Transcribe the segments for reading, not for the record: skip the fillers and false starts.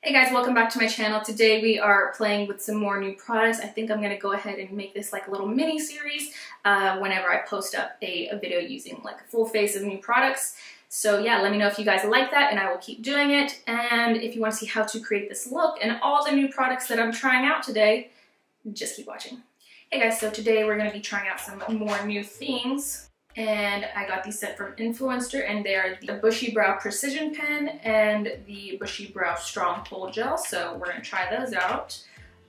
Hey guys, welcome back to my channel. Today we are playing with some more new products. I think I'm gonna go ahead and make this like a little mini series whenever I post up a video using like a full face of new products. So yeah, let me know if you guys like that and I will keep doing it. And if you want to see how to create this look and all the new products that I'm trying out today, just keep watching. Hey guys, so today we're gonna be trying out some more new things. And I got these sent from Influencer, and they are the Bushy Brow Precision Pen and the Bushy Brow Strong Hold Gel, so we're going to try those out.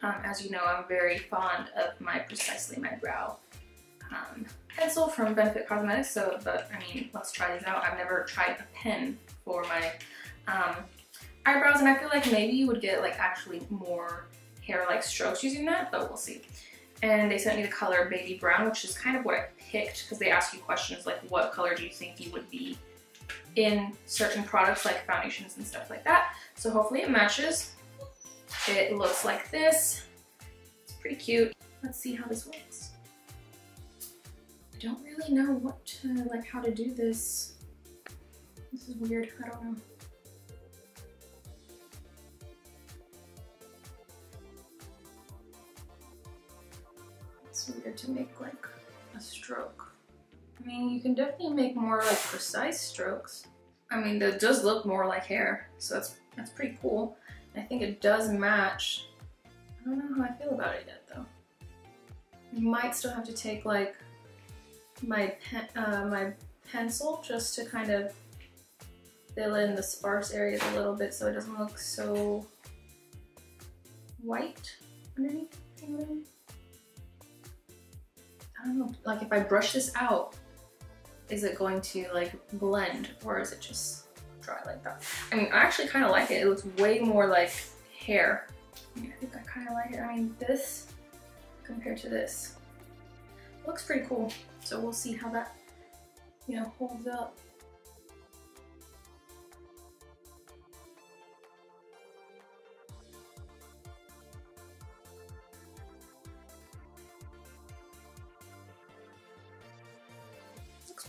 As you know, I'm very fond of my Precisely My Brow pencil from Benefit Cosmetics, but I mean, let's try these out. I've never tried a pen for my eyebrows, and I feel like maybe you would get like actually more hair-like strokes using that, but we'll see. And they sent me the color Baby Brown, which is kind of what I picked because they ask you questions like what color do you think you would be in certain products like foundations and stuff like that. So hopefully it matches. It looks like this. It's pretty cute. Let's see how this works. I don't really know what to, like, how to do this. This is weird, I don't know. It's weird to make like a stroke. I mean, you can definitely make more like precise strokes. I mean, that does look more like hair, so that's pretty cool. I think it does match. I don't know how I feel about it yet though. You might still have to take like my pencil just to kind of fill in the sparse areas a little bit so it doesn't look so white underneath. I don't know, like if I brush this out, is it going to like blend or is it just dry like that? I mean, I actually kind of like it. It looks way more like hair. I mean, I think I kind of like it. I mean, this compared to this looks pretty cool. So we'll see how that, you know, holds up.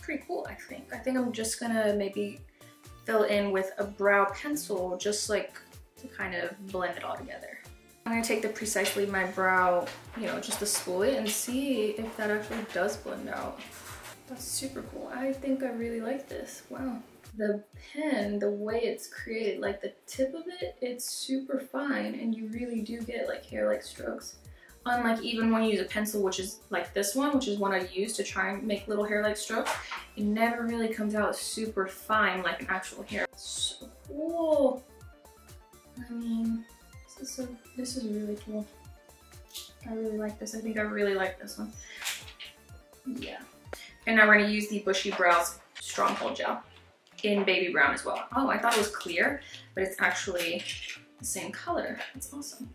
Pretty cool, I think. I think I'm just gonna maybe fill in with a brow pencil just like to kind of blend it all together. I'm gonna take the Precisely My Brow, you know, just to spool it and see if that actually does blend out. That's super cool. I think I really like this. Wow. The pen, the way it's created, like the tip of it, it's super fine and you really do get like hair-like strokes. Unlike even when you use a pencil, which is like this one, which is one I use to try and make little hair-like strokes, it never really comes out super fine like an actual hair. So cool. I mean, this is really cool. I really like this. I think I really like this one. Yeah. And now we're gonna use the Bushy Brows Strong Hold Gel in Baby Brown as well. Oh, I thought it was clear, but it's actually the same color. That's awesome.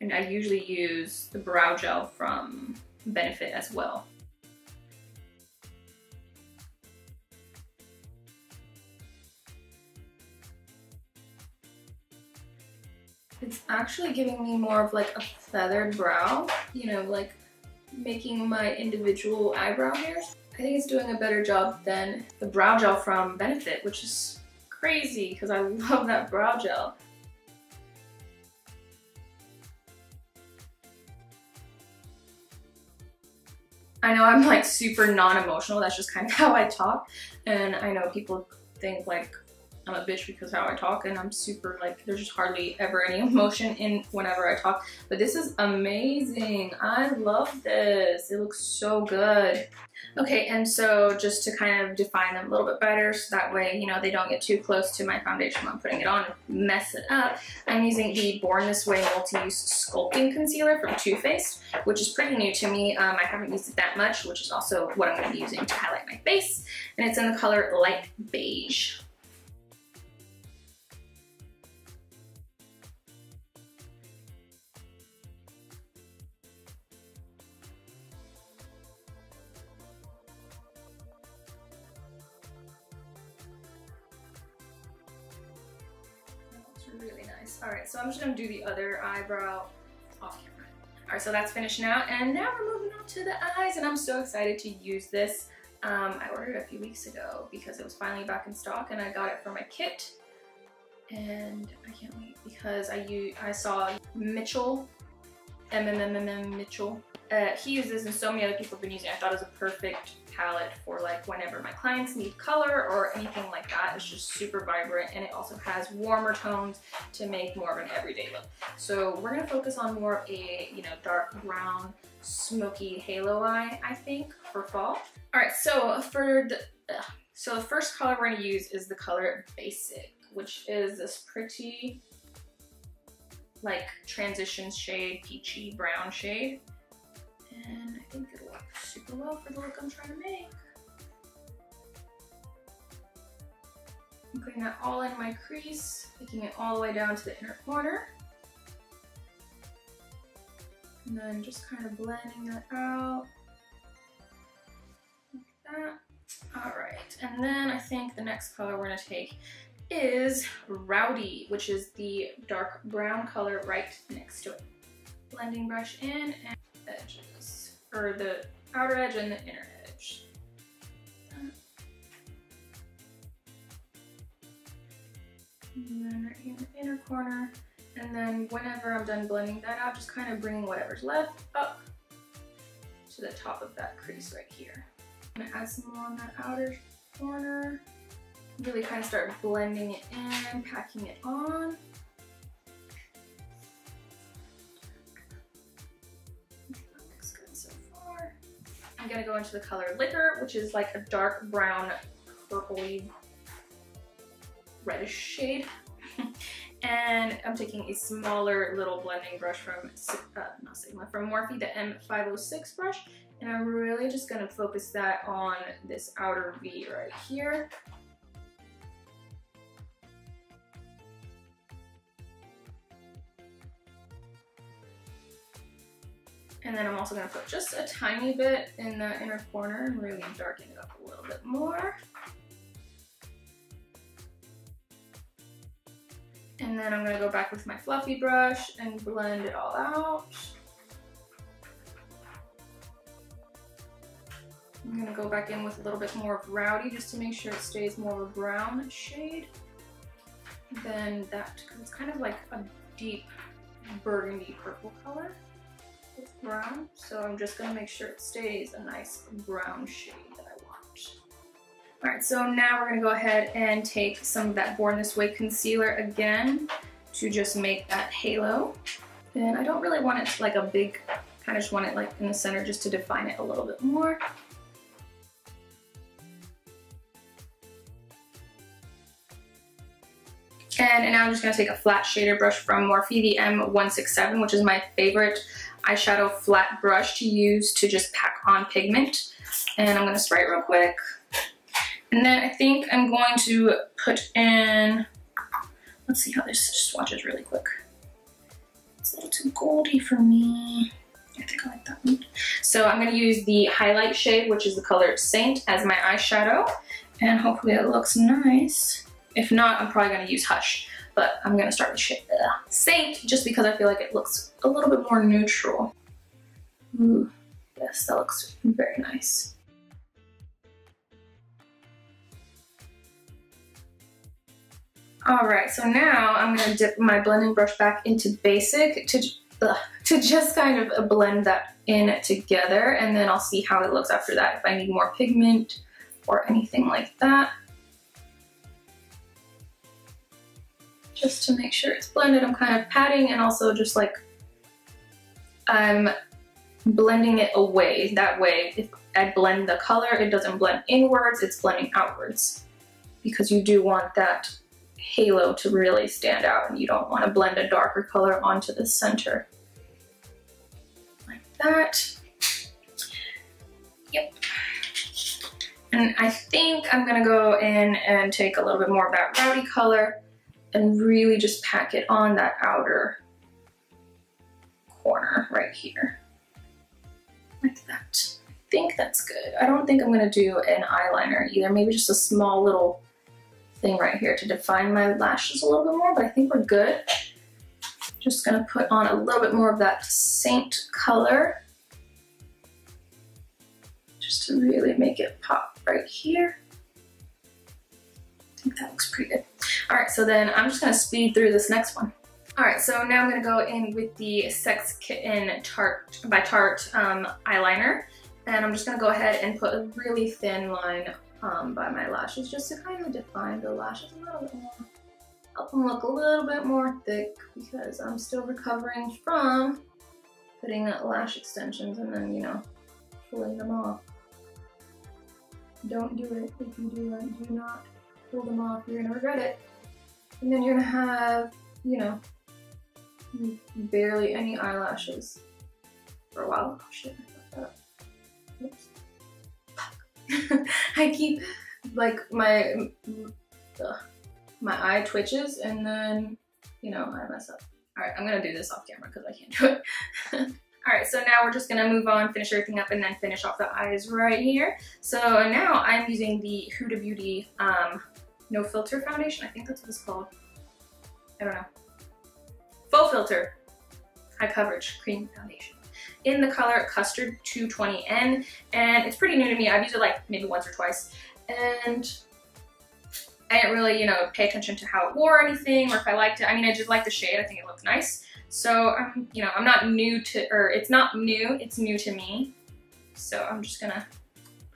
And I usually use the brow gel from Benefit as well. It's actually giving me more of like a feathered brow, you know, like making my individual eyebrow hairs. I think it's doing a better job than the brow gel from Benefit, which is crazy because I love that brow gel. I know I'm like super non-emotional, that's just kind of how I talk, and I know people think like I'm a bitch because of how I talk, and I'm super like, there's just hardly ever any emotion in whenever I talk, but this is amazing. I love this. It looks so good. Okay, and so just to kind of define them a little bit better so that way, you know, they don't get too close to my foundation when I'm putting it on and mess it up, I'm using the Born This Way Multi-Use Sculpting Concealer from Too Faced, which is pretty new to me. I haven't used it that much, which is also what I'm going to be using to highlight my face, and it's in the color Light Beige. Really nice. Alright, so I'm just going to do the other eyebrow off camera. Alright, so that's finished now, and now we're moving on to the eyes, and I'm so excited to use this. I ordered it a few weeks ago because it was finally back in stock, and I got it for my kit. And I can't wait because I saw Mitchell, Mitchell. He uses this and so many other people have been using it. I thought it was a perfect palette for like whenever my clients need color or anything like that. It's just super vibrant, and it also has warmer tones to make more of an everyday look. So we're gonna focus on more of a, you know, dark brown, smoky halo eye, I think, for fall. All right, so for the first color we're gonna use is the color Basic, which is this pretty like transition shade, peachy brown shade. And I think it'll work super well for the look I'm trying to make. I'm putting that all in my crease, taking it all the way down to the inner corner. And then just kind of blending that out. Like that. Alright, and then I think the next color we're going to take is Rowdy, which is the dark brown color right next to it. Blending brush in and edges, or the outer edge and the inner edge. And then right here in the inner corner. And then whenever I'm done blending that out, just kind of bringing whatever's left up to the top of that crease right here. I'm gonna add some more on that outer corner. Really kind of start blending it in, packing it on. That looks good so far. I'm gonna go into the color Liquor, which is like a dark brown, purpley, reddish shade. And I'm taking a smaller little blending brush from from Morphe, the M506 brush, and I'm really just gonna focus that on this outer V right here. And then I'm also gonna put just a tiny bit in the inner corner and really darken it up a little bit more. And then I'm gonna go back with my fluffy brush and blend it all out. I'm gonna go back in with a little bit more of Rowdy just to make sure it stays more of a brown shade. Then that, because it's kind of like a deep burgundy purple color with brown. So I'm just gonna make sure it stays a nice brown shade that I want. All right, so now we're gonna go ahead and take some of that Born This Way concealer again to just make that halo. And I don't really want it like a big, kind of just want it like in the center just to define it a little bit more. And now I'm just gonna take a flat shader brush from Morphe, the M167, which is my favorite eyeshadow flat brush to use to just pack on pigment. And I'm gonna spray it real quick. And then I think I'm going to put in, let's see how this swatches really quick. It's a little too goldy for me. I think I like that one. So I'm gonna use the highlight shade, which is the color Saint, as my eyeshadow. And hopefully it looks nice. If not, I'm probably gonna use Hush. But I'm gonna start with Saint, just because I feel like it looks a little bit more neutral. Ooh, yes, that looks very nice. All right, so now I'm gonna dip my blending brush back into Basic to just kind of blend that in together, and then I'll see how it looks after that, if I need more pigment or anything like that. Just to make sure it's blended, I'm kind of patting and also just like I'm blending it away. That way, if I blend the color, it doesn't blend inwards, it's blending outwards. Because you do want that halo to really stand out, and you don't want to blend a darker color onto the center. Like that. Yep. And I think I'm gonna go in and take a little bit more of that Rowdy color and really just pack it on that outer corner right here. Like that. I think that's good. I don't think I'm gonna do an eyeliner either. Maybe just a small little thing right here to define my lashes a little bit more, but I think we're good. Just gonna put on a little bit more of that Saint color, just to really make it pop right here. think that looks pretty good. All right, so then I'm just gonna speed through this next one. All right, so now I'm gonna go in with the Sex Kitten Tarte by Tarte eyeliner. And I'm just gonna go ahead and put a really thin line by my lashes just to kind of define the lashes a little bit more. Help them look a little bit more thick because I'm still recovering from putting lash extensions and then, you know, pulling them off. Don't do it. If you do it, do not pull them off. You're gonna regret it. And then you're gonna have, you know, barely any eyelashes for a while. Oh shit, I fucked that up. Oops. I keep, like, my eye twitches and then, you know, I mess up. All right, I'm gonna do this off camera because I can't do it. All right, so now we're just gonna move on, finish everything up, and then finish off the eyes right here. So now I'm using the Huda Beauty No Filter Foundation. I think that's what it's called. I don't know. Faux Filter High Coverage Cream Foundation in the color Custard 220N, and it's pretty new to me. I've used it like maybe once or twice, and I didn't really, you know, pay attention to how it wore or anything, or if I liked it. I mean, I just like the shade. I think it looked nice. So you know, I'm not new to, or it's not new, it's new to me. So I'm just gonna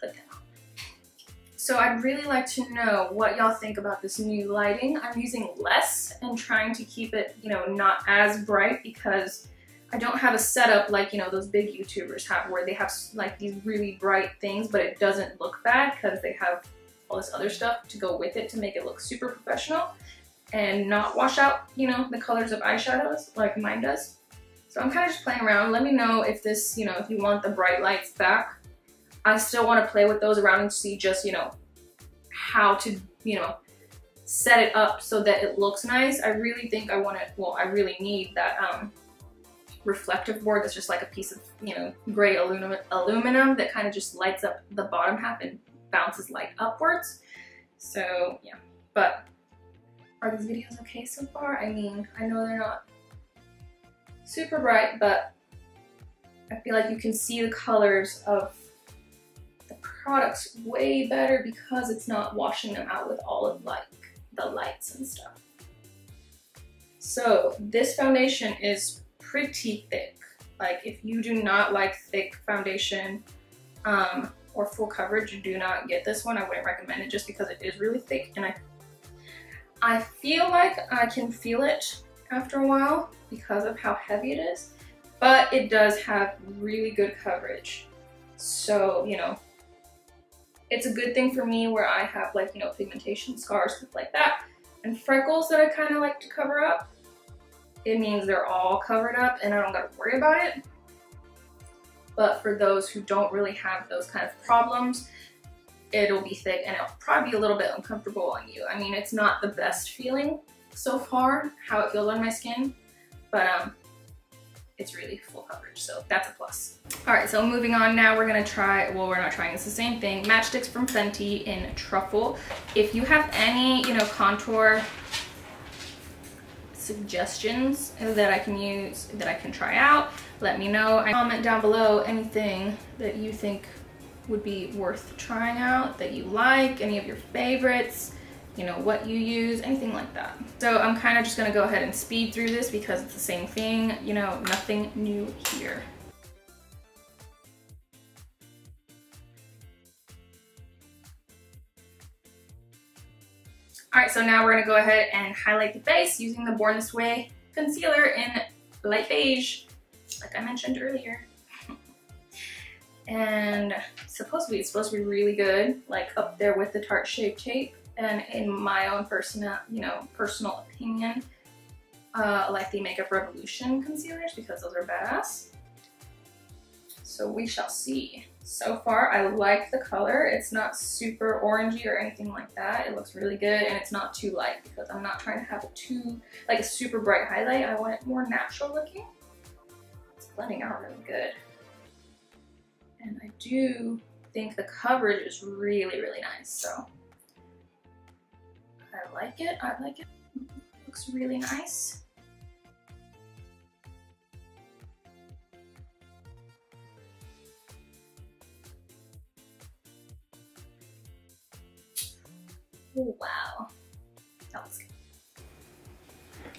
put that on. So I'd really like to know what y'all think about this new lighting. I'm using less and trying to keep it, you know, not as bright because I don't have a setup like, you know, those big YouTubers have where they have like these really bright things, but it doesn't look bad because they have all this other stuff to go with it to make it look super professional and not wash out, you know, the colors of eyeshadows like mine does. So I'm kind of just playing around. Let me know if this, you know, if you want the bright lights back. I still want to play with those around and see just, you know, how to, you know, set it up so that it looks nice. I really think I want it, well, I really need that reflective board that's just like a piece of, you know, gray aluminum that kind of just lights up the bottom half and bounces light upwards. So yeah, but are these videos okay so far? I mean, I know they're not super bright, but I feel like you can see the colors of the products way better because it's not washing them out with all of like the lights and stuff. So this foundation is pretty thick. Like if you do not like thick foundation or full coverage, do not get this one. I wouldn't recommend it just because it is really thick, and I feel like I can feel it after a while because of how heavy it is, but it does have really good coverage. So, you know, it's a good thing for me where I have like, you know, pigmentation, scars, stuff like that, and freckles that I kind of like to cover up. It means they're all covered up and I don't gotta worry about it. But for those who don't really have those kind of problems, it'll be thick and it'll probably be a little bit uncomfortable on you. I mean, it's not the best feeling so far, how it feels on my skin, but it's really full coverage, so that's a plus. All right, so moving on now, we're gonna try, well, we're not trying, it's the same thing, Match Sticks from Fenty in Truffle. If you have any, you know, contour suggestions that I can use, that I can try out, let me know. Comment down below anything that you think would be worth trying out, that you like, any of your favorites, you know, what you use, anything like that. So I'm kind of just gonna go ahead and speed through this because it's the same thing, you know, nothing new here. All right, so now we're gonna go ahead and highlight the base using the Born This Way concealer in light beige, like I mentioned earlier. And it's supposed to be really good, like up there with the Tarte Shape Tape. And in my own personal opinion, I like the Makeup Revolution concealers because those are badass. So we shall see. So far, I like the color. It's not super orangey or anything like that. It looks really good, and it's not too light because I'm not trying to have it too, like a super bright highlight. I want it more natural looking. It's blending out really good. And I do think the coverage is really, really nice, so I like it, I like it. Looks really nice. Oh, wow. That looks good.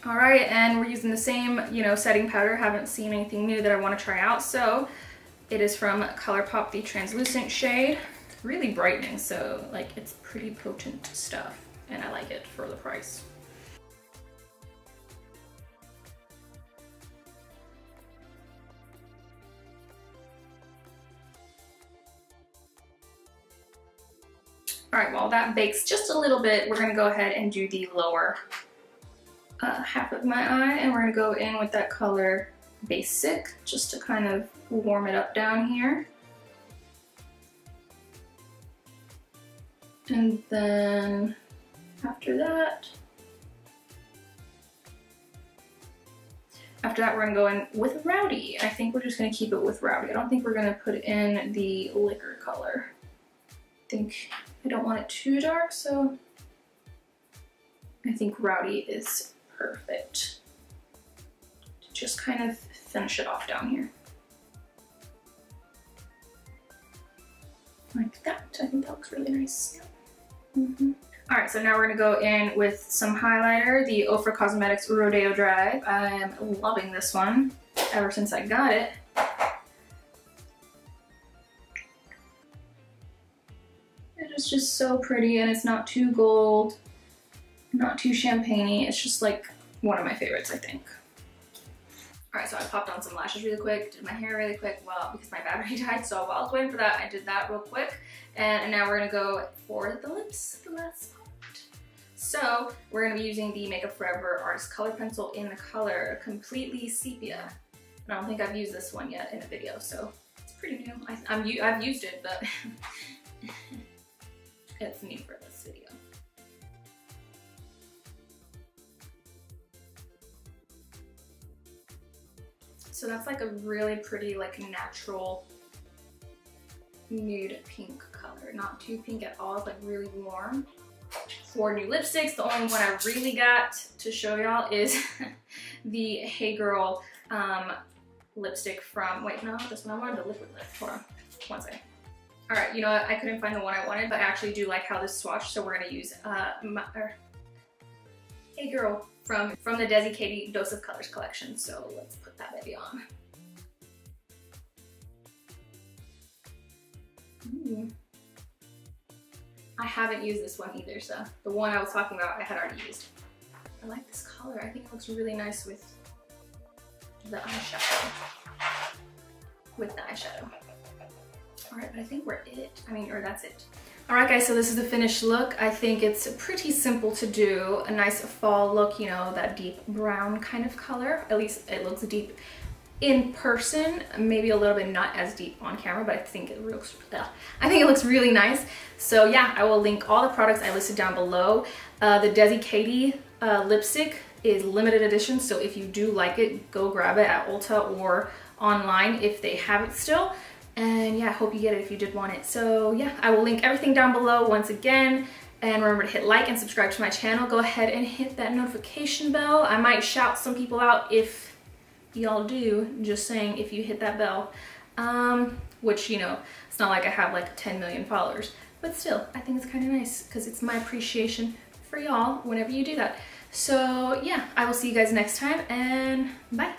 All right, and we're using the same, you know, setting powder. Haven't seen anything new that I want to try out. So it is from ColourPop, the translucent shade. Really brightening, so like it's pretty potent stuff, and I like it for the price. All right, while that bakes just a little bit, we're gonna go ahead and do the lower half of my eye, and we're gonna go in with that color Basic, just to kind of warm it up down here. And then after that, we're gonna go in with Rowdy. I think we're just gonna keep it with Rowdy. I don't think we're gonna put in the liquor color. I don't want it too dark, so I think Rowdy is perfect to just kind of finish it off down here. Like that. I think that looks really nice. All right, so now we're gonna go in with some highlighter, the Ofra Cosmetics Rodeo Drive. I am loving this one ever since I got it. It is just so pretty, and it's not too gold, not too champagne-y. It's just like one of my favorites, I think. All right, so I popped on some lashes really quick, did my hair really quick, well, because my battery died, so while I was waiting for that, I did that real quick. And now we're gonna go for the lips, the last part. So we're gonna be using the Makeup Forever Artist Color Pencil in the color Completely Sepia. And I don't think I've used this one yet in a video, so it's pretty new. I've used it, but it's new for this video. So that's like a really pretty, like natural nude pink color. Not too pink at all, it's like really warm. For new lipsticks, the only one I really got to show y'all is the Hey Girl lipstick from, wait, no, this one I wanted the liquid lip. Hold on, one second. All right, you know what, I couldn't find the one I wanted, but I actually do like how this swatched, so we're gonna use Hey Girl from the Desi Katy Dose of Colors collection. So let's put that baby on. Ooh. I haven't used this one either, so the one I was talking about I had already used. I like this color. I think it looks really nice with the eyeshadow. All right, but I think we're that's it. All right guys, so this is the finished look. I think it's pretty simple to do. A nice fall look, you know, that deep brown kind of color. At least it looks deep in person. Maybe a little bit not as deep on camera, but I think it looks really nice. So yeah, I will link all the products I listed down below. The Desi Katy lipstick is limited edition, so if you do like it, go grab it at Ulta or online if they have it still. And yeah, I hope you get it if you did want it. So yeah, I will link everything down below once again. And remember to hit like and subscribe to my channel. Go ahead and hit that notification bell. I might shout some people out if y'all do, just saying, if you hit that bell. Which, you know, it's not like I have like 10 million followers, but still, I think it's kind of nice because it's my appreciation for y'all whenever you do that. So yeah, I will see you guys next time, and bye.